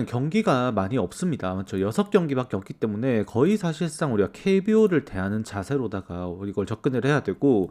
경기가 많이 없습니다. 맞죠? 6경기밖에 없기 때문에 거의 사실상 우리가 KBO를 대하는 자세로다가 이걸 접근을 해야 되고,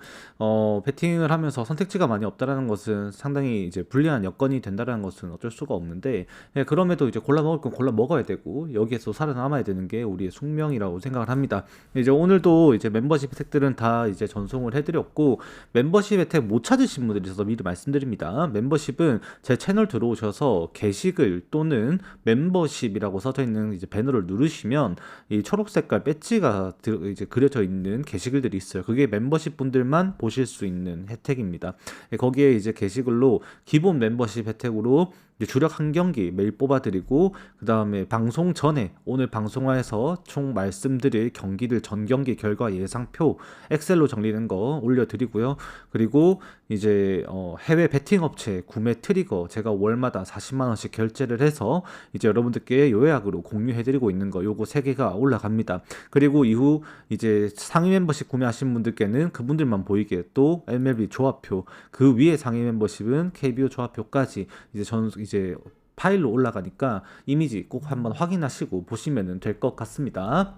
배팅을 하면서 선택지가 많이 없다라는 것은 상당히 이제 불리한 여건이 된다라는 것은 어쩔 수가 없는데, 예, 그럼에도 이제 골라 먹을 건 골라 먹어야 되고, 여기에서 살아남아야 되는 게 우리의 숙명이라고 생각을 합니다. 이제 오늘도 이제 멤버십 혜택들은 다 이제 전송을 해드렸고, 멤버십 혜택 못 찾으신 분들이 있어서 미리 말씀드립니다. 멤버십은 제 채널 들어오셔서 게시글 또는 멤버십이라고 써져 있는 이제 배너를 누르시면 이 초록 색깔 배지가 이제 그려져 있는 게시글들이 있어요. 그게 멤버십 분들만 보실 수 있는 혜택입니다. 예, 거기에 이제 게시글로 기본 멤버십 혜택으로 이제 주력 한 경기 매일 뽑아드리고, 그 다음에 방송 전에 오늘 방송화해서 총 말씀드릴 경기들 전 경기 결과 예상표 엑셀로 정리된 거 올려드리고요. 그리고 이제 해외 베팅 업체 구매 트리거 제가 월마다 40만 원씩 결제를 해서 이제 여러분들께 요약으로 공유해드리고 있는 거 요거 3개가 올라갑니다. 그리고 이후 이제 상위 멤버십 구매하신 분들께는 그분들만 보이게 또 MLB 조합표, 그 위에 상위 멤버십은 KBO 조합표까지 이제 파일로 올라가니까 이미지 꼭 한번 확인하시고 보시면 될 것 같습니다.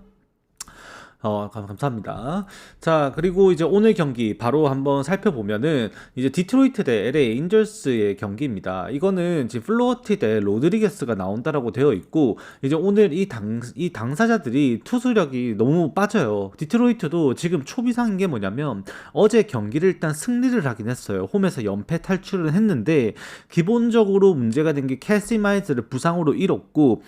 감사합니다. 자, 그리고 이제 오늘 경기 바로 한번 살펴보면은 이제 디트로이트 대 LA 인절스의 경기입니다. 이거는 지금 플로어티 대 로드리게스가 나온다라고 되어 있고, 이제 오늘 이 당사자들이 투수력이 너무 빠져요. 디트로이트도 지금 초비상인 게 뭐냐면 어제 경기를 일단 승리를 하긴 했어요. 홈에서 연패 탈출을 했는데 기본적으로 문제가 된 게 캐시 마이즈를 부상으로 잃었고,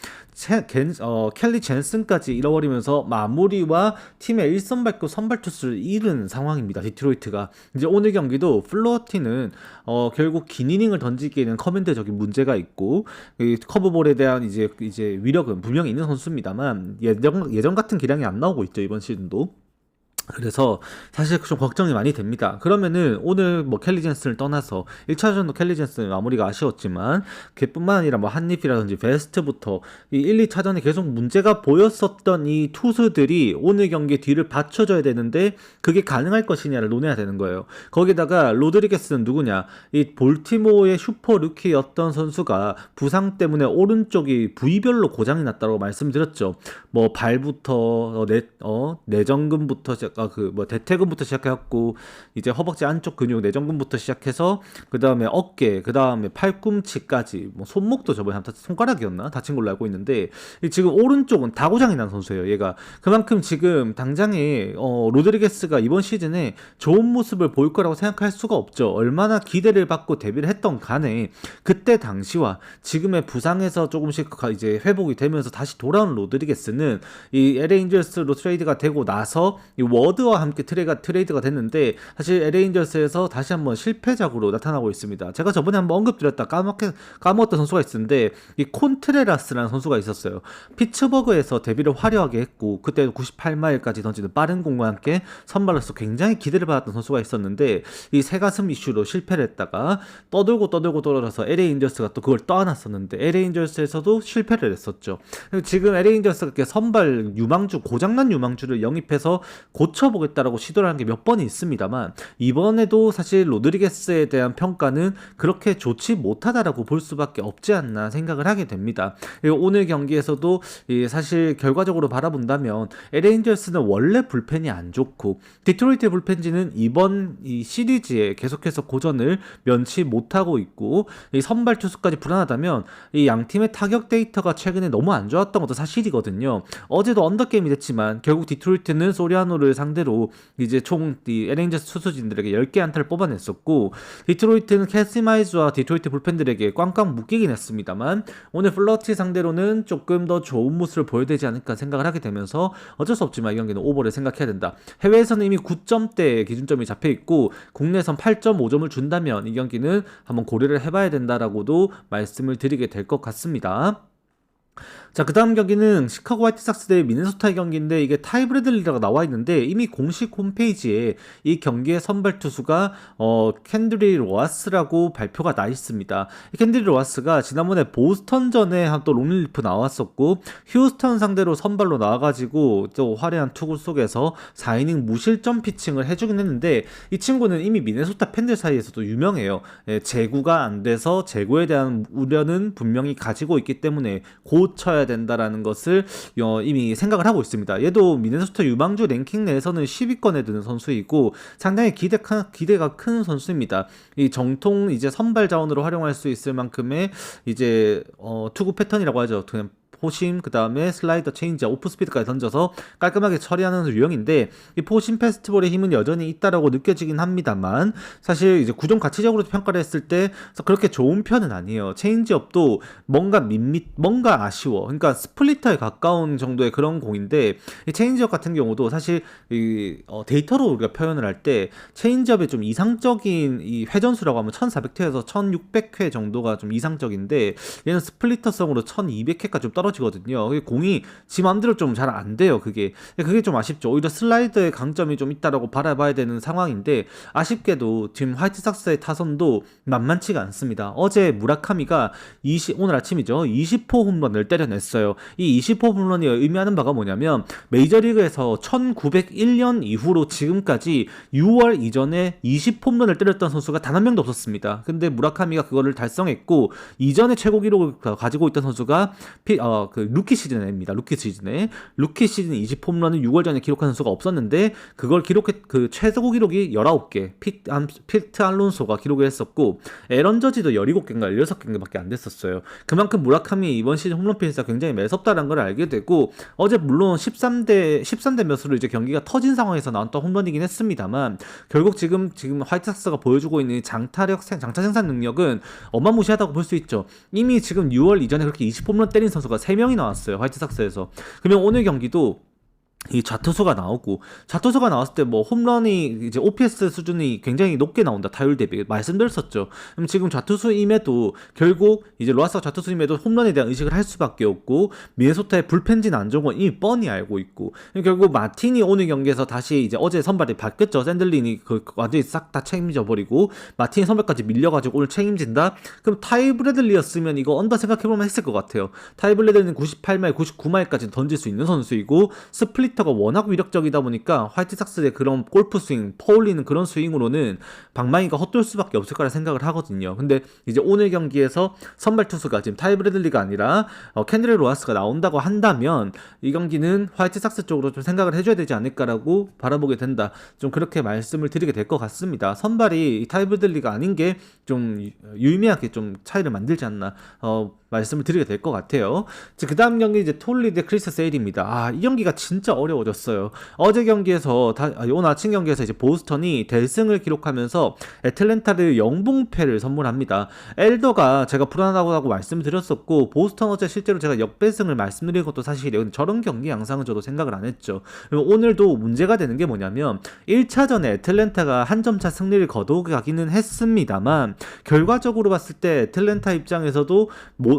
켈리 젠슨까지 잃어버리면서 마무리와 팀의 1선발급 선발 투수를 잃은 상황입니다. 디트로이트가 이제 오늘 경기도 플로어티는 결국 긴 이닝을 던지기에는 커맨드적인 문제가 있고, 이 커브볼에 대한 이제 위력은 분명히 있는 선수입니다만 예전 같은 기량이 안 나오고 있죠, 이번 시즌도. 그래서 사실 좀 걱정이 많이 됩니다. 그러면은 오늘 뭐 켈리 젠슨을 떠나서 1차전도 켈리 젠슨 마무리가 아쉬웠지만 걔뿐만 아니라 뭐 한니피라든지 베스트부터 이 1, 2차전에 계속 문제가 보였었던 이 투수들이 오늘 경기에 뒤를 받쳐줘야 되는데 그게 가능할 것이냐를 논해야 되는 거예요. 거기다가 로드리게스는 누구냐? 이 볼티모어의 슈퍼 루키였던 선수가 부상 때문에 오른쪽이 부위별로 고장이 났다고 말씀드렸죠. 뭐 발부터 내전근부터 대퇴근부터 시작해갖고 이제 허벅지 안쪽 근육 내전근부터 시작해서 그 다음에 어깨, 그 다음에 팔꿈치까지, 뭐 손목도 저번에 손가락이었나 다친 걸로 알고 있는데 지금 오른쪽은 다 고장이 난 선수예요. 얘가 그만큼 지금 당장에 로드리게스가 이번 시즌에 좋은 모습을 보일 거라고 생각할 수가 없죠. 얼마나 기대를 받고 데뷔를 했던 간에 그때 당시와 지금의 부상에서 조금씩 이제 회복이 되면서 다시 돌아온 로드리게스는 이 LA 인저스로 트레이드가 되고 나서 이 워드와 함께 트레이드가 됐는데 사실 LA 인저스에서 다시 한번 실패작으로 나타나고 있습니다. 제가 저번에 한번 언급드렸다 까먹었던 선수가 있었는데 이 콘트레라스라는 선수가 있었어요. 피츠버그에서 데뷔를 화려하게 했고 그때 98마일까지 던지는 빠른 공과 함께 선발로서 굉장히 기대를 받았던 선수가 있었는데 이 새가슴 이슈로 실패를 했다가 떠들고 돌아서 LA 인저스가 또 그걸 떠안았었는데 LA 인저스에서도 실패를 했었죠. 지금 LA 인저스가 선발 고장난 유망주를 영입해서 고쳐보겠다라고 시도를 하는 게 몇 번이 있습니다만 이번에도 사실 로드리게스에 대한 평가는 그렇게 좋지 못하다라고 볼 수밖에 없지 않나 생각을 하게 됩니다. 그리고 오늘 경기에서도 사실 결과적으로 바라본다면 LA 인저스는 원래 불펜이 안 좋고 디트로이트 불펜진은 이번 이 시리즈에 계속해서 고전을 면치 못하고 있고 이 선발 투수까지 불안하다면 이 양 팀의 타격 데이터가 최근에 너무 안 좋았던 것도 사실이거든요. 어제도 언더게임이 됐지만 결국 디트로이트는 소리아노를 상대로 이제 총 LA 인저스 투수진들에게 10개 안타를 뽑아냈었고 디트로이트는 캐시마이즈와 디트로이트 불펜들에게 꽝꽝 묶이긴 했습니다만 오늘 플러티 상대로는 조금 더 좋은 모습을 보여되지 않을까 생각을 하게 되면서 어쩔 수 없지만 이 경기는 오버를 생각해야 된다. 해외에서는 이미 9점대 기준점이 잡혀있고 국내에선 8.5점을 준다면 이 경기는 한번 고려를 해봐야 된다라고도 말씀을 드리게 될 것 같습니다. 자, 그 다음 경기는 시카고 화이트삭스 대 미네소타의 경기인데 이게 타이 브래들리라고 나와 있는데 이미 공식 홈페이지에 이 경기의 선발 투수가 켄드리 로하스라고 발표가 나 있습니다. 이 켄드리 로하스가 지난번에 보스턴전에 또 롱리리프 나왔었고 휴스턴 상대로 선발로 나와가지고 또 화려한 투구 속에서 4이닝 무실점 피칭을 해주긴 했는데 이 친구는 이미 미네소타 팬들 사이에서도 유명해요. 제구가 안 돼서 제구에 대한 우려는 분명히 가지고 있기 때문에 고쳐야 된다라는 것을 이미 생각을 하고 있습니다. 얘도 미네소타 유망주 랭킹 내에서는 10위권에 드는 선수이고 상당히 기대가 큰 선수입니다. 이 정통 이제 선발 자원으로 활용할 수 있을 만큼의 이제 투구 패턴이라고 하죠. 그냥 포심, 그 다음에 슬라이더, 체인지업, 오프 스피드까지 던져서 깔끔하게 처리하는 유형인데 이 포심 페스티벌의 힘은 여전히 있다라고 느껴지긴 합니다만 사실 이제 구종 가치적으로 평가를 했을 때 그렇게 좋은 편은 아니에요. 체인지업도 뭔가 아쉬워. 그러니까 스플리터에 가까운 정도의 그런 공인데 이 체인지업 같은 경우도 사실 데이터로 우리가 표현을 할 때 체인지업의 좀 이상적인 이 회전수라고 하면 1400회에서 1600회 정도가 좀 이상적인데 얘는 스플리터성으로 1200회까지 좀 떨어지거든요. 공이 지 맘대로 좀 잘 안 돼요. 그게 좀 아쉽죠. 오히려 슬라이더의 강점이 좀 있다라고 바라봐야 되는 상황인데 아쉽게도 지금 화이트삭스의 타선도 만만치가 않습니다. 어제 무라카미가 오늘 아침이죠. 20호 홈런을 때려냈어요. 이 20호 홈런이 의미하는 바가 뭐냐면 메이저리그에서 1901년 이후로 지금까지 6월 이전에 20홈런을 때렸던 선수가 단 한 명도 없었습니다. 근데 무라카미가 그거를 달성했고 이전에 최고 기록을 가지고 있던 선수가 루키 시즌입니다. 루키 시즌에 20홈런을 6월 전에 기록한 선수가 없었는데 그걸 그 최고 기록이 19개. 피트 알론소가 기록을 했었고 에런 저지도 17개인가 16개인가밖에 안 됐었어요. 그만큼 무라카미 이번 시즌 홈런 페이스가 굉장히 매섭다는 걸 알게 되고 어제 물론 13대 몇으로 이제 경기가 터진 상황에서 나왔던 홈런이긴 했습니다만 결국 지금 화이트삭스가 보여주고 있는 장차 생산 능력은 어마무시하다고 볼 수 있죠. 이미 지금 6월 이전에 그렇게 20홈런 때린 선수가 3명이 나왔어요. 화이트삭스에서. 그러면 오늘 경기도 이 좌투수가 나왔을 때 뭐 홈런이 이제 OPS 수준이 굉장히 높게 나온다. 타율 대비 말씀드렸었죠. 그럼 지금 좌투수임에도 결국 이제 로하스가 좌투수임에도 홈런에 대한 의식을 할 수밖에 없고 미네소타의 불펜진 안 좋은 건 이미 뻔히 알고 있고 결국 마틴이 오늘 경기에서 다시 이제 어제 선발이 바뀌었죠. 샌들린이 완전히 싹 다 책임져 버리고 마틴이 선발까지 밀려가지고 오늘 책임진다. 그럼 타이 브래들리였으면 이거 언더 생각해보면 했을 것 같아요. 타이 브래들리는 98마일, 99마일까지 던질 수 있는 선수이고 스플리터가 워낙 위력적이다 보니까 화이트삭스의 그런 골프 스윙, 퍼올리는 그런 스윙으로는 방망이가 헛돌 수밖에 없을 거라 생각을 하거든요. 근데 이제 오늘 경기에서 선발 투수가 지금 타이 브래들리가 아니라 켄드리 로하스가 나온다고 한다면 이 경기는 화이트삭스 쪽으로 좀 생각을 해줘야 되지 않을까라고 바라보게 된다. 좀 그렇게 말씀을 드리게 될 것 같습니다. 선발이 타이 브래들리가 아닌 게 좀 유의미하게 좀 차이를 만들지 않나 말씀을 드리게 될 것 같아요. 그 다음 경기 이제 톨리 대 크리스 세일입니다. 이 경기가 진짜 어려워졌어요. 어제 경기에서 오늘 아침 경기에서 이제 보스턴이 대승을 기록하면서 애틀랜타를 영봉패를 선물합니다. 엘더가 제가 불안하다고 말씀드렸었고 보스턴 어제 실제로 제가 역배승을 말씀드린 것도 사실이에요. 저런 경기 양상은 저도 생각을 안 했죠. 오늘도 문제가 되는 게 뭐냐면 1차전에 애틀랜타가 한 점차 승리를 거둬가기는 했습니다만 결과적으로 봤을 때 애틀랜타 입장에서도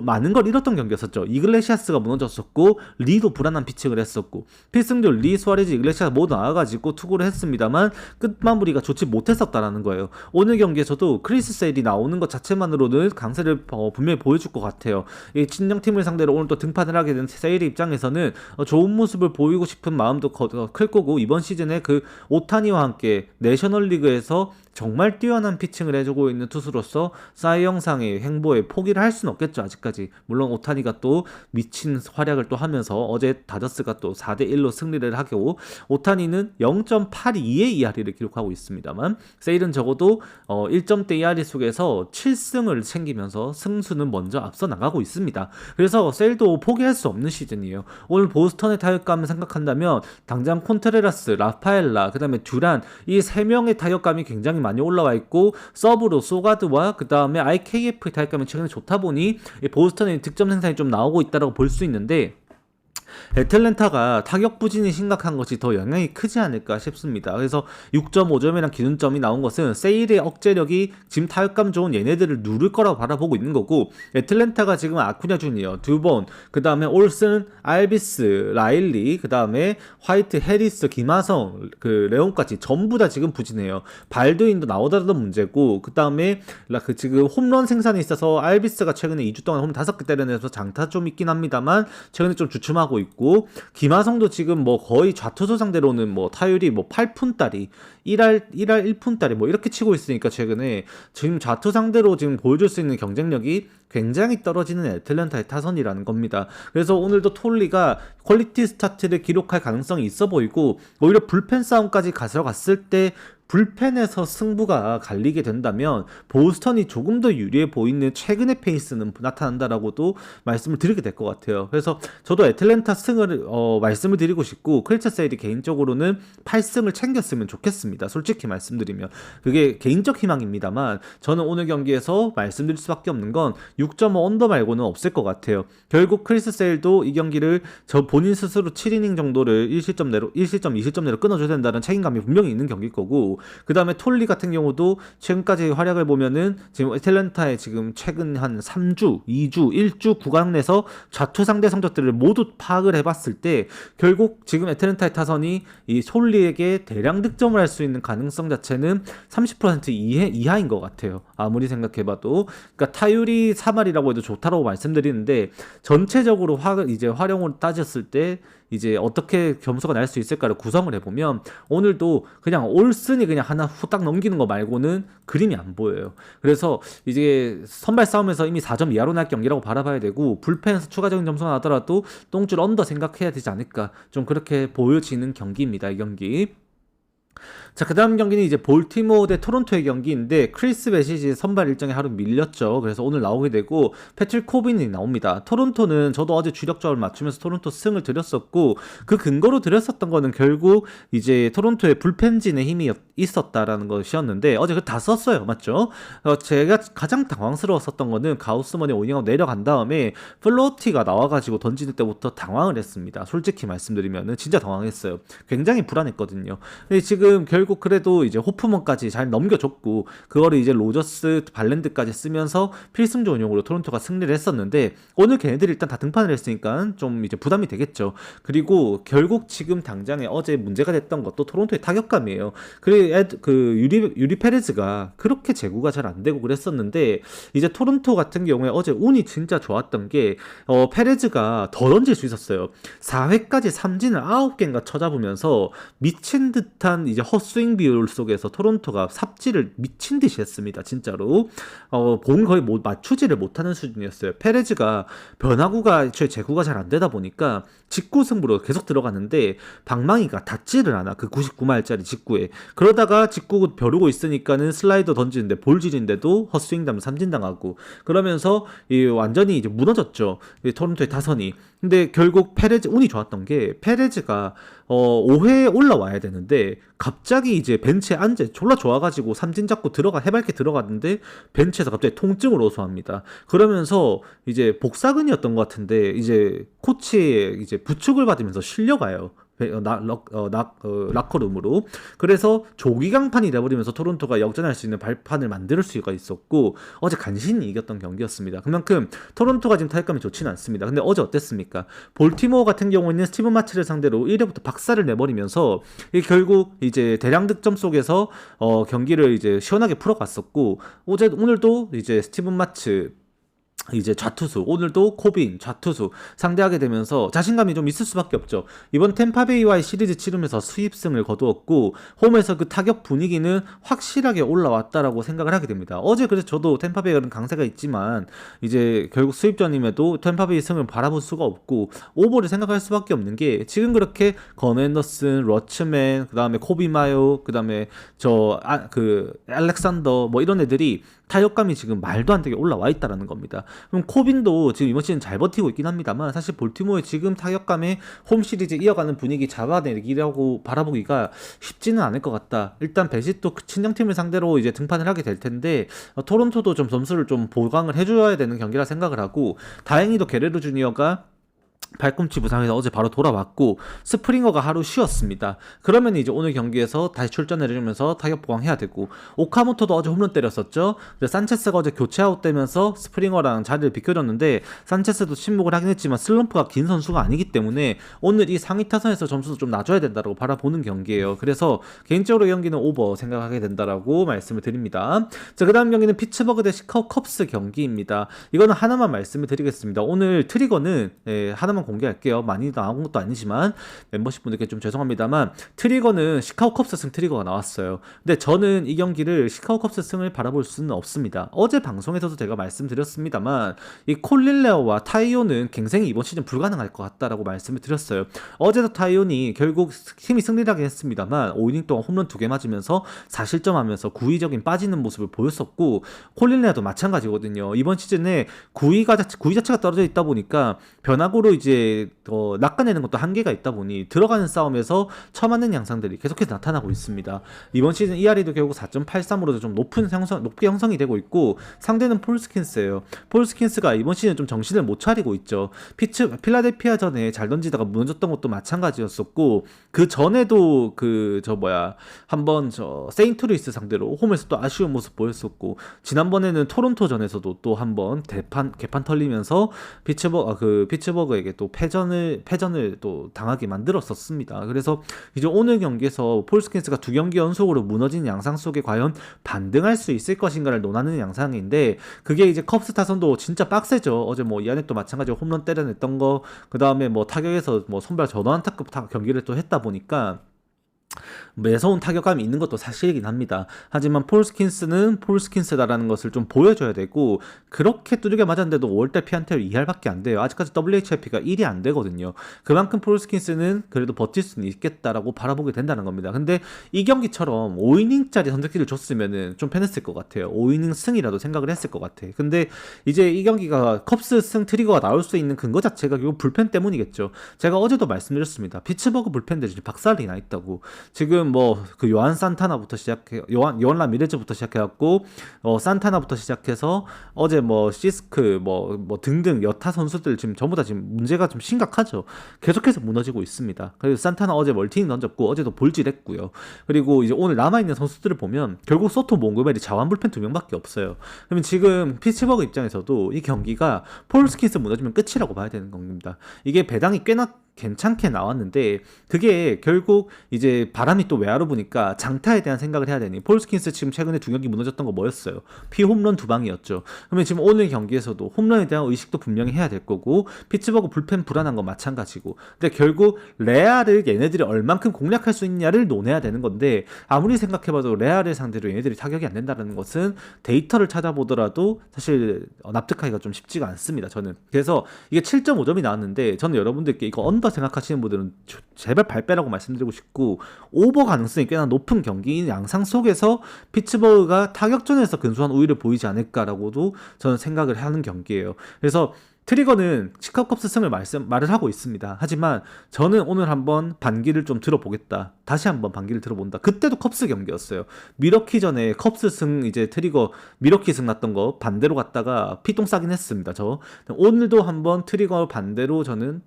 많은 걸 잃었던 경기였었죠. 이글레시아스가 무너졌었고 리도 불안한 피칭을 했었고 필승조 리, 수아레즈, 이글레시아스 모두 나와가지고 투구를 했습니다만 끝마무리가 좋지 못했었다라는 거예요. 오늘 경기에서도 크리스 세일이 나오는 것 자체만으로는 강세를 분명히 보여줄 것 같아요. 이 친정팀을 상대로 오늘 또 등판을 하게 된 세일의 입장에서는 좋은 모습을 보이고 싶은 마음도 클 거고 이번 시즌에 그 오타니와 함께 내셔널리그에서 정말 뛰어난 피칭을 해주고 있는 투수로서 사이 영상의 행보에 포기를 할 수는 없겠죠. 아직까지. 물론 오타니가 또 미친 활약을 또 하면서 어제 다저스가 또 4대1로 승리를 하고 오타니는 0.82의 ERA를 기록하고 있습니다만 세일은 적어도 1점대 ERA 속에서 7승을 챙기면서 승수는 먼저 앞서 나가고 있습니다. 그래서 세일도 포기할 수 없는 시즌이에요. 오늘 보스턴의 타격감을 생각한다면 당장 콘트레라스, 라파엘라, 그 다음에 듀란 이 3명의 타격감이 굉장히 많이 올라와 있고 서브로 소가드와 그 다음에 IKF 타격감이 최근에 좋다 보니 보스턴의 득점 생산이 좀 나오고 있다고 볼 수 있는데 애틀랜타가 타격 부진이 심각한 것이 더 영향이 크지 않을까 싶습니다. 그래서 6.5점이란 기준점이 나온 것은 세일의 억제력이 지금 타격감 좋은 얘네들을 누를 거라고 바라보고 있는 거고, 애틀랜타가 지금 아쿠냐 주니어, 듀본, 그 다음에 올슨, 알비스, 라일리, 그 다음에 화이트, 해리스, 김하성, 그 레온까지 전부 다 지금 부진해요. 발드윈도 나오더라도 문제고, 그 다음에 지금 홈런 생산에 있어서 알비스가 최근에 2주 동안 홈런 5개 때려내서 장타 좀 있긴 합니다만 최근에 좀 주춤하고 있고, 김하성도 지금 뭐 거의 좌투수 상대로는 뭐 타율이 뭐 8푼짜리 1할 1푼짜리 뭐 이렇게 치고 있으니까 최근에 지금 좌투 상대로 지금 보여줄 수 있는 경쟁력이 굉장히 떨어지는 애틀랜타의 타선이라는 겁니다. 그래서 오늘도 톨리가 퀄리티 스타트를 기록할 가능성이 있어 보이고, 오히려 불펜 싸움까지 가져갔을 때 불펜에서 승부가 갈리게 된다면 보스턴이 조금 더 유리해 보이는 최근의 페이스는 나타난다라고도 말씀을 드리게 될 것 같아요. 그래서 저도 애틀랜타 승을 말씀을 드리고 싶고, 크리스찬 세일이 개인적으로는 8승을 챙겼으면 좋겠습니다. 솔직히 말씀드리면 그게 개인적 희망입니다만 저는 오늘 경기에서 말씀드릴 수밖에 없는 건 6.5 언더 말고는 없을 것 같아요. 결국 크리스 세일도 이 경기를 저 본인 스스로 7이닝 정도를 1실점 내로 1실점 2실점 내로 끊어줘야 된다는 책임감이 분명히 있는 경기일 거고, 그 다음에 톨리 같은 경우도 최근까지 활약을 보면은 지금 애틀랜타에 지금 최근 한 3주, 2주, 1주 구간 내서 좌투 상대 성적들을 모두 파악을 해봤을 때 결국 지금 애틀랜타의 타선이 이 톨리에게 대량 득점을 할 수 있는 가능성 자체는 30% 이하인 것 같아요. 아무리 생각해봐도. 그러니까 타율이 3할이라고 해도 좋다라고 말씀드리는데 전체적으로 이제 활용을 따졌을 때 이제 어떻게 점수가 날 수 있을까를 구성을 해보면 오늘도 그냥 올슨이 그냥 하나 후딱 넘기는 거 말고는 그림이 안 보여요. 그래서 이제 선발 싸움에서 이미 4점 이하로 날 경기라고 바라봐야 되고, 불펜에서 추가적인 점수가 나더라도 똥줄 언더 생각해야 되지 않을까, 좀 그렇게 보여지는 경기입니다, 이 경기. 자, 그 다음 경기는 이제 볼티모어 대 토론토의 경기인데 크리스 베시지 선발 일정이 하루 밀렸죠. 그래서 오늘 나오게 되고 패트릭 코빈이 나옵니다. 토론토는 저도 어제 주력점을 맞추면서 토론토 승을 드렸었고, 그 근거로 드렸었던 거는 결국 이제 토론토의 불펜진의 힘이 있었다라는 것이었는데 어제 그 다 썼어요. 맞죠? 제가 가장 당황스러웠었던 거는 가우스먼이 오닝하고 내려간 다음에 플로티가 나와가지고 던질 때부터 당황을 했습니다. 솔직히 말씀드리면은 진짜 당황했어요. 굉장히 불안했거든요. 근데 지금 결국 그래도 이제 호프먼까지 잘 넘겨줬고, 그거를 이제 로저스, 발랜드까지 쓰면서 필승 조용으로 토론토가 승리를 했었는데, 오늘 걔네들이 일단 다 등판을 했으니까 좀 이제 부담이 되겠죠. 그리고 결국 지금 당장에 어제 문제가 됐던 것도 토론토의 타격감이에요. 그리고 유리 페레즈가 그렇게 제구가 잘 안 되고 그랬었는데, 이제 토론토 같은 경우에 어제 운이 진짜 좋았던 게 페레즈가 더 던질 수 있었어요. 4회까지 삼진을 9개인가 쳐잡으면서 미친 듯한 이제 헛스윙 비율 속에서 토론토가 삽질을 미친 듯이 했습니다. 진짜로 공 거의 맞추지를 못하는 수준이었어요. 페레즈가 변화구가 애초에 제구가 잘 안 되다 보니까 직구 승부로 계속 들어가는데 방망이가 닿지를 않아. 그 99마일짜리 직구에. 그러다가 직구 벼르고 있으니까는 슬라이더 던지는데 볼질인데도 헛스윙 담 삼진 당하고, 그러면서 완전히 이제 무너졌죠. 토론토의 타선이. 근데 결국 페레즈 운이 좋았던 게 페레즈가 5회에 올라와야 되는데 갑자기 이제 벤치에 앉아 졸라 좋아가지고 삼진 잡고 해맑게 들어갔는데 벤치에서 갑자기 통증을 호소합니다. 그러면서 이제 복사근이었던 것 같은데 이제 코치의 이제 부축을 받으면서 실려가요. 락커룸으로. 그래서 조기강판이 돼버리면서 토론토가 역전할 수 있는 발판을 만들 수가 있었고, 어제 간신히 이겼던 경기였습니다. 그만큼 토론토가 지금 타격감이 좋지는 않습니다. 근데 어제 어땠습니까? 볼티모어 같은 경우에는 스티븐 마츠를 상대로 1회부터 박살을 내버리면서 결국 이제 대량 득점 속에서 경기를 이제 시원하게 풀어갔었고, 오늘도 이제 스티븐 마츠 이제 좌투수, 오늘도 코빈 좌투수 상대하게 되면서 자신감이 좀 있을 수밖에 없죠. 이번 템파베이와의 시리즈 치르면서 수입승을 거두었고, 홈에서 그 타격 분위기는 확실하게 올라왔다라고 생각을 하게 됩니다. 어제 그래서 저도 템파베이가 강세가 있지만 이제 결국 수입전임에도 템파베이 승을 바라볼 수가 없고 오버를 생각할 수밖에 없는 게, 지금 그렇게 건 앤더슨, 러츠맨, 그 다음에 코비 마요, 그 다음에 알렉산더 뭐 이런 애들이 타격감이 지금 말도 안 되게 올라와 있다라는 겁니다. 그럼 코빈도 지금 이번 시즌 잘 버티고 있긴 합니다만 사실 볼티모어의 지금 타격감에 홈 시리즈 이어가는 분위기 잡아내기라고 바라보기가 쉽지는 않을 것 같다. 일단 베시도 친정팀을 상대로 이제 등판을 하게 될 텐데 토론토도 좀 점수를 좀 보강을 해줘야 되는 경기라 생각을 하고, 다행히도 게레로 주니어가 발꿈치 부상에서 어제 바로 돌아왔고 스프링어가 하루 쉬었습니다. 그러면 이제 오늘 경기에서 다시 출전을 해주면서 타격 보강해야 되고 오카모토도 어제 홈런 때렸었죠. 근데 산체스가 어제 교체 아웃되면서 스프링어랑 자리를 비켜줬는데 산체스도 침묵을 하긴 했지만 슬럼프가 긴 선수가 아니기 때문에 오늘 이 상위 타선에서 점수도 좀 놔줘야 된다고 바라보는 경기예요. 그래서 개인적으로 이 경기는 오버 생각하게 된다라고 말씀을 드립니다. 자, 그 다음 경기는 피츠버그 대 시카고 컵스 경기입니다. 이거는 하나만 말씀을 드리겠습니다. 오늘 트리거는 하나만 공개할게요. 많이 나온 것도 아니지만 멤버십 분들께 좀 죄송합니다만 트리거는 시카고 컵스 승 트리거가 나왔어요. 근데 저는 이 경기를 시카고 컵스 승을 바라볼 수는 없습니다. 어제 방송에서도 제가 말씀드렸습니다만 이 콜릴레어와 타이온은 갱생이 이번 시즌 불가능할 것 같다라고 말씀을 드렸어요. 어제도 타이온이 결국 팀이 승리를 하긴 했습니다만 5이닝 동안 홈런 2개 맞으면서 4실점하면서 구위적인 빠지는 모습을 보였었고 콜릴레어도 마찬가지거든요. 이번 시즌에 구위 자체가 떨어져 있다 보니까 변화구로 이제 낚아내는 것도 한계가 있다 보니 들어가는 싸움에서 처맞는 양상들이 계속해서 나타나고 있습니다. 이번 시즌 ERA도 결국 4.83으로도 좀 높게 형성이 되고 있고 상대는 폴스킨스예요. 폴스킨스가 이번 시즌 좀 정신을 못 차리고 있죠. 필라델피아 전에 잘 던지다가 무너졌던 것도 마찬가지였었고 그 전에도 한번 세인트루이스 상대로 홈에서 또 아쉬운 모습 보였었고 지난번에는 토론토전에서도 또 한번 개판 털리면서 피츠버그에게 또 패전을 또 당하게 만들었었습니다. 그래서 이제 오늘 경기에서 폴스킨스가 2경기 연속으로 무너진 양상 속에 과연 반등할 수 있을 것인가를 논하는 양상인데 그게 이제 컵스 타선도 진짜 빡세죠. 어제 이안액도 마찬가지로 홈런 때려냈던 거 그 다음에 타격에서 선발 전원안타급 경기를 또 했다 보니까 매서운 타격감이 있는 것도 사실이긴 합니다. 하지만 폴스킨스는 폴스킨스다라는 것을 좀 보여줘야 되고 그렇게 두들겨 맞았는데도 5월달 피안타율 2할밖에 안 돼요. 아직까지 WHIP가 1이 안 되거든요. 그만큼 폴스킨스는 그래도 버틸 수는 있겠다라고 바라보게 된다는 겁니다. 근데 이 경기처럼 5이닝짜리 선택기를 줬으면은 좀 편했을 것 같아요. 5이닝 승이라도 생각을 했을 것 같아. 근데 이제 이 경기가 컵스 승 트리거가 나올 수 있는 근거 자체가 결국 불펜 때문이겠죠. 제가 어제도 말씀드렸습니다. 피츠버그 불펜들이 지금 박살이 나 있다고. 지금 그 요한 산타나부터 시작해 요한 라미레즈부터 시작해갖고 산타나부터 시작해서 어제 시스크 등등 여타 선수들 지금 전부 다 지금 문제가 좀 심각하죠. 계속해서 무너지고 있습니다. 그리고 산타나 어제 멀티닝 던졌고 어제도 볼질했고요. 그리고 이제 오늘 남아있는 선수들을 보면 결국 소토 몽고메리 자완 불펜 2명밖에 없어요. 그러면 지금 피츠버그 입장에서도 이 경기가 폴스킨스 무너지면 끝이라고 봐야 되는 겁니다. 이게 배당이 꽤나 괜찮게 나왔는데 그게 결국 이제 바람이 또 외야로 부니까 장타에 대한 생각을 해야 되니 폴스킨스 지금 최근에 2경기 무너졌던 거 뭐였어요? 피홈런 2방이었죠. 그러면 지금 오늘 경기에서도 홈런에 대한 의식도 분명히 해야 될 거고 피츠버그 불펜 불안한 건 마찬가지고 근데 결국 레알을 얘네들이 얼만큼 공략할 수 있냐를 논해야 되는 건데 아무리 생각해봐도 레알을 상대로 얘네들이 타격이 안 된다는 것은 데이터를 찾아보더라도 사실 납득하기가 좀 쉽지가 않습니다. 저는 그래서 이게 7.5점이 나왔는데 저는 여러분들께 이거 언더 생각하시는 분들은 제발 발빼라고 말씀드리고 싶고 오버 가능성이 꽤나 높은 경기인 양상 속에서 피츠버그가 타격전에서 근소한 우위를 보이지 않을까라고도 저는 생각을 하는 경기예요. 그래서 트리거는 시카고 컵스 승을 말을 하고 있습니다. 하지만 저는 오늘 한번 반기를 좀 들어보겠다. 다시 한번 반기를 들어본다. 그때도 컵스 경기였어요. 미러키 전에 컵스 승 이제 트리거 미러키 승 났던 거 반대로 갔다가 피똥 싸긴 했습니다. 오늘도 한번 트리거 반대로 저는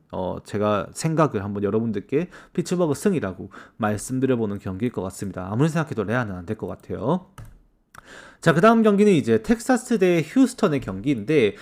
제가 생각을 한번 여러분들께 피츠버그 승이라고 말씀드려보는 경기일 것 같습니다. 아무리 생각해도 레아는 안 될 것 같아요. 자, 그 다음 경기는 이제 텍사스 대 휴스턴의 경기인데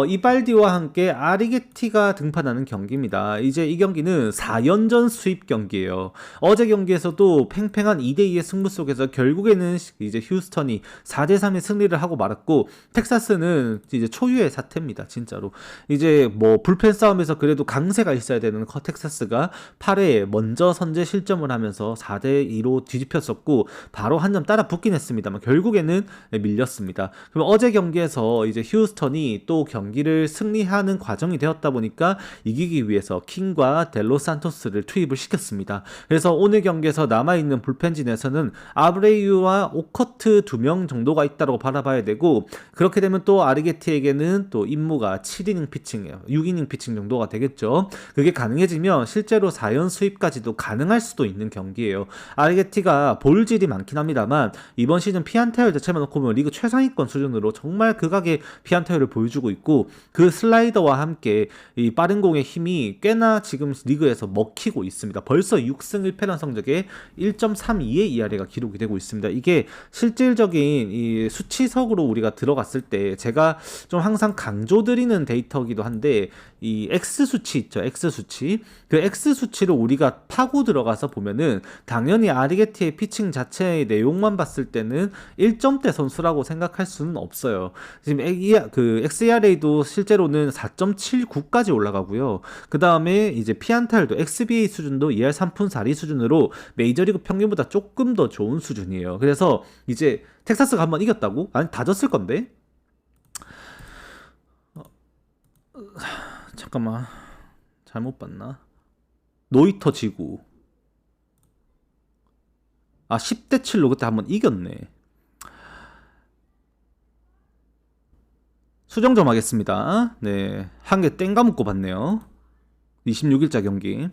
이발디와 함께 아리게티가 등판하는 경기입니다. 이제 이 경기는 4연전 수입 경기예요. 어제 경기에서도 팽팽한 2대2의 승부 속에서 결국에는 이제 휴스턴이 4대3의 승리를 하고 말았고 텍사스는 이제 초유의 사태입니다. 진짜로. 이제 불펜 싸움에서 그래도 강세가 있어야 되는 텍사스가 8회에 먼저 선제 실점을 하면서 4대2로 뒤집혔었고 바로 한 점 따라 붙긴 했습니다만 결국에는 밀렸습니다. 그럼 어제 경기에서 이제 휴스턴이 또 경기를 승리하는 과정이 되었다 보니까 이기기 위해서 킹과 델로 산토스를 투입을 시켰습니다. 그래서 오늘 경기에서 남아있는 불펜진에서는 아브레이유와 오커트 2명 정도가 있다고 바라봐야 되고 그렇게 되면 또 아리게티에게는 또 임무가 7이닝 피칭이에요. 6이닝 피칭 정도가 되겠죠. 그게 가능해지면 실제로 4연 수입까지도 가능할 수도 있는 경기예요. 아리게티가 볼질이 많긴 합니다만 이번 시즌 피안타율 자체만 놓고 놓고 보면 리그 최상위권 수준으로 정말 극악의 피안타율을 보여주고 있고, 그 슬라이더와 함께 이 빠른 공의 힘이 꽤나 지금 리그에서 먹히고 있습니다. 벌써 6승 1패란 성적에 1.32의 ERA가 기록이 되고 있습니다. 이게 실질적인 이 수치석으로 우리가 들어갔을 때 제가 좀 항상 강조드리는 데이터이기도 한데, 이 X수치 있죠, X수치. 그 X수치를 우리가 파고 들어가서 보면은 당연히 아리게티의 피칭 자체의 내용만 봤을 때는 1점대 선수라고 생각할 수는 없어요. 지금 그 XERA도 실제로는 4.79까지 올라가고요. 그 다음에 이제 피안타율도 XBA 수준도 2할 3푼 4리 수준으로 메이저리그 평균보다 조금 더 좋은 수준이에요. 그래서 이제 텍사스가 한번 이겼다고? 아니, 다 졌을 건데? 잠깐만, 잘못 봤나? 노이터 지구. 10대 7로 그때 한번 이겼네. 수정 좀 하겠습니다. 네, 한 개 땡 까먹고 봤네요. 26일자 경기.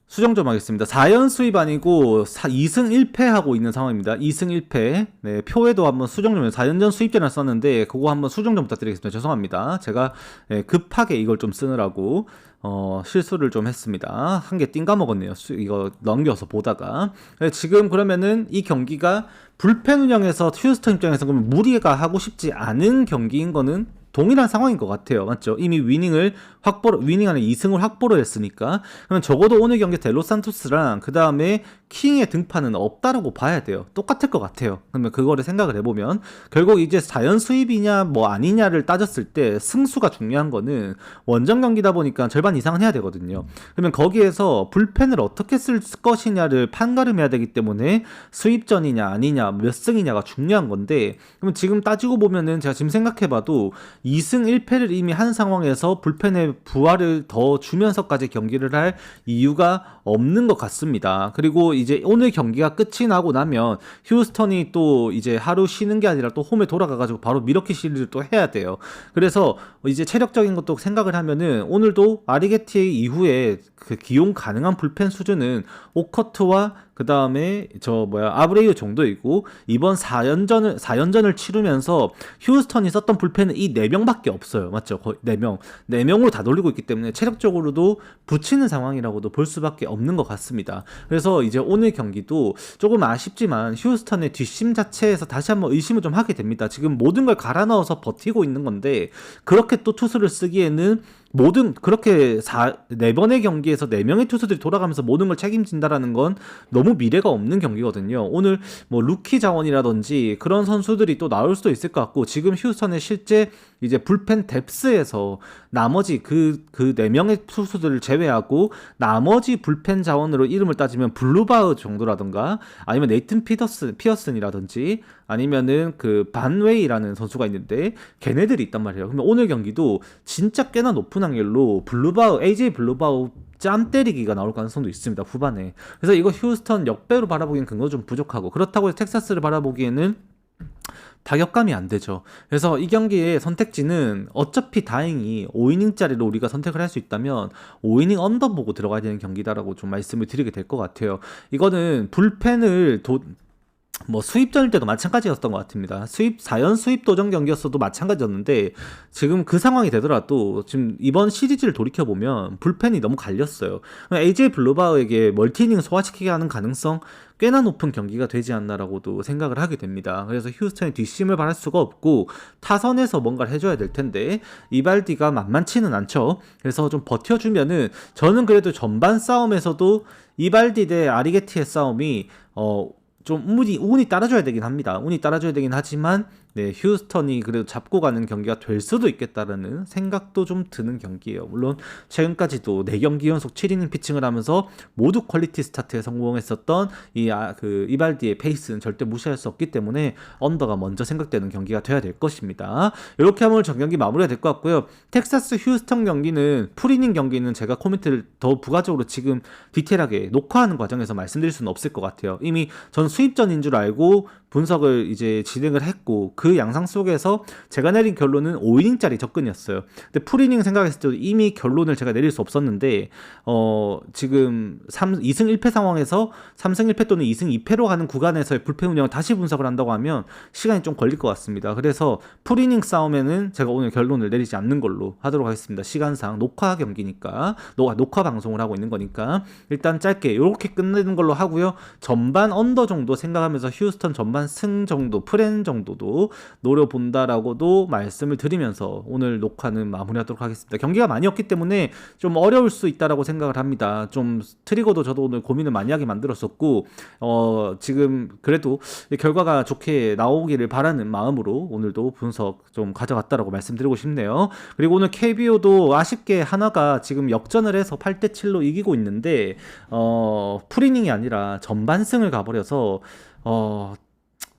수정 좀 하겠습니다. 4연 수입 아니고 2승 1패하고 있는 상황입니다. 2승 1패. 네, 표에도 한번 수정 좀, 4연전 수입전을 썼는데 그거 한번 수정 좀 부탁드리겠습니다. 죄송합니다. 제가 급하게 이걸 좀 쓰느라고 실수를 좀 했습니다. 한 개 띵 까먹었네요. 이거 넘겨서 보다가. 지금 그러면은 이 경기가 불펜 운영에서 휴스턴 입장에서 그러면 무리가 하고 싶지 않은 경기인 거는 동일한 상황인 것 같아요. 맞죠? 이미 위닝 안에 2승을 확보를 했으니까. 그러면 적어도 오늘 경기 델로산토스랑 그 다음에 킹의 등판은 없다라고 봐야 돼요. 똑같을 것 같아요. 그러면 그거를 생각을 해보면 결국 이제 자연 수입이냐 뭐 아니냐를 따졌을 때 승수가 중요한 거는 원정 경기다 보니까 절반 이상은 해야 되거든요. 그러면 거기에서 불펜을 어떻게 쓸 것이냐를 판가름해야 되기 때문에 수입전이냐 아니냐 몇 승이냐가 중요한 건데, 그러면 지금 따지고 보면은 제가 지금 생각해봐도 2승 1패를 이미 한 상황에서 불펜에 부하를 더 주면서까지 경기를 할 이유가 없는 것 같습니다. 그리고 이제 오늘 경기가 끝이 나고 나면 휴스턴이 또 이제 하루 쉬는 게 아니라 또 홈에 돌아가가지고 바로 미러키 시리즈를 또 해야 돼요. 그래서 이제 체력적인 것도 생각을 하면은 오늘도 아리게티 이후에 그 기용 가능한 불펜 수준은 오커트와 그 다음에 아브레이유 정도이고, 이번 4연전을 치르면서 휴스턴이 썼던 불펜은 이 4명밖에 없어요. 맞죠? 거의 4명. 4명으로 다 돌리고 있기 때문에 체력적으로도 붙이는 상황이라고도 볼 수밖에 없는 것 같습니다. 그래서 이제 오늘 경기도 조금 아쉽지만 휴스턴의 뒷심 자체에서 다시 한번 의심을 좀 하게 됩니다. 지금 모든 걸 갈아 넣어서 버티고 있는 건데, 그렇게 또 투수를 쓰기에는 그렇게 4번의 경기에서 4명의 투수들이 돌아가면서 모든 걸 책임진다라는 건 너무 미래가 없는 경기거든요. 오늘 뭐 루키 자원이라든지 그런 선수들이 또 나올 수도 있을 것 같고, 지금 휴스턴의 실제 이제 불펜 뎁스에서 나머지 그 4명의 투수들을 제외하고 나머지 불펜 자원으로 이름을 따지면 블루바우 정도라든가 아니면 네이튼 피어슨이라든지 아니면은 그 반웨이라는 선수가 있는데 걔네들이 있단 말이에요. 그러면 오늘 경기도 진짜 꽤나 높은 확률로 AJ 블루바우 짬 때리기가 나올 가능성도 있습니다, 후반에. 그래서 이거 휴스턴 역배로 바라보기엔 근거 좀 부족하고, 그렇다고 해서 텍사스를 바라보기에는 타격감이 안 되죠. 그래서 이 경기의 선택지는 어차피 다행히 5이닝짜리로 우리가 선택을 할 수 있다면 5이닝 언더 보고 들어가야 되는 경기다라고 좀 말씀을 드리게 될 것 같아요. 이거는 불펜을 수입전일 때도 마찬가지였던 것 같습니다. 4연 수입 도전 경기였어도 마찬가지였는데, 지금 그 상황이 되더라도 지금 이번 시리즈를 돌이켜보면 불펜이 너무 갈렸어요. AJ 블루바우에게 멀티이닝 소화시키게 하는 가능성 꽤나 높은 경기가 되지 않나라고도 생각을 하게 됩니다. 그래서 휴스턴이 뒷심을 바랄 수가 없고 타선에서 뭔가를 해줘야 될 텐데 이발디가 만만치는 않죠. 그래서 좀 버텨주면은, 저는 그래도 전반 싸움에서도 이발디 대 아리게티의 싸움이 좀 운이 따라줘야 되긴 합니다. 운이 따라줘야 되긴 하지만 휴스턴이 그래도 잡고 가는 경기가 될 수도 있겠다라는 생각도 좀 드는 경기예요. 물론 최근까지도 4경기 연속 7이닝 피칭을 하면서 모두 퀄리티 스타트에 성공했었던 이발디의 페이스는 절대 무시할 수 없기 때문에 언더가 먼저 생각되는 경기가 돼야 될 것입니다. 이렇게 하면 전 경기 마무리가 될 것 같고요. 텍사스 휴스턴 경기는 풀이닝 경기는 제가 코멘트를 더 부가적으로 지금 디테일하게 녹화하는 과정에서 말씀드릴 수는 없을 것 같아요. 이미 전 수입전인 줄 알고 분석을 이제 진행을 했고, 그 양상 속에서 제가 내린 결론은 5이닝짜리 접근이었어요. 근데 풀이닝 생각했을 때 이미 결론을 제가 내릴 수 없었는데 지금 2승 1패 상황에서 3승 1패 또는 2승 2패로 가는 구간에서의 불펜 운영을 다시 분석을 한다고 하면 시간이 좀 걸릴 것 같습니다. 그래서 풀이닝 싸움에는 제가 오늘 결론을 내리지 않는 걸로 하도록 하겠습니다. 시간상 녹화 경기니까 녹화 방송을 하고 있는 거니까 일단 짧게 이렇게 끝내는 걸로 하고요. 전반 언더 정도 생각하면서 휴스턴 전반 승 정도 프렌 정도도 노려본다라고도 말씀을 드리면서 오늘 녹화는 마무리하도록 하겠습니다. 경기가 많이 없기 때문에 좀 어려울 수 있다라고 생각을 합니다. 좀 트리거도 저도 오늘 고민을 많이 하게 만들었었고 지금 그래도 결과가 좋게 나오기를 바라는 마음으로 오늘도 분석 좀 가져갔다라고 말씀드리고 싶네요. 그리고 오늘 KBO도 아쉽게 하나가 지금 역전을 해서 8대7로 이기고 있는데 풀이닝이 아니라 전반승을 가버려서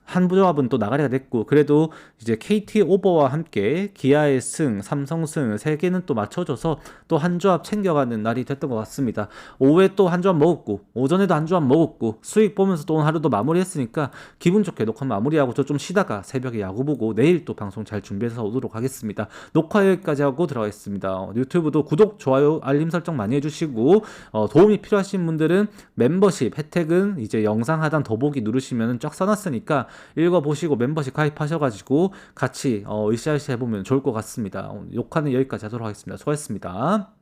한 조합은 또 나가리가 됐고 그래도 이제 KT 오버와 함께 기아의 승, 삼성 승 3개는 또 맞춰줘서 또 한 조합 챙겨가는 날이 됐던 것 같습니다. 오후에 또 한 조합 먹었고 오전에도 한 조합 먹었고 수익 보면서 또 오늘 하루도 마무리했으니까 기분 좋게 녹화 마무리하고 저 좀 쉬다가 새벽에 야구 보고 내일 또 방송 잘 준비해서 오도록 하겠습니다. 녹화 여기까지 하고 들어가겠습니다. 유튜브도 구독, 좋아요, 알림 설정 많이 해주시고 도움이 필요하신 분들은 멤버십 혜택은 이제 영상 하단 더보기 누르시면 쫙 써놨으니까 읽어보시고 멤버십 가입하셔가지고 같이 으쌰으쌰 해보면 좋을 것 같습니다. 녹화는 여기까지 하도록 하겠습니다. 수고하셨습니다.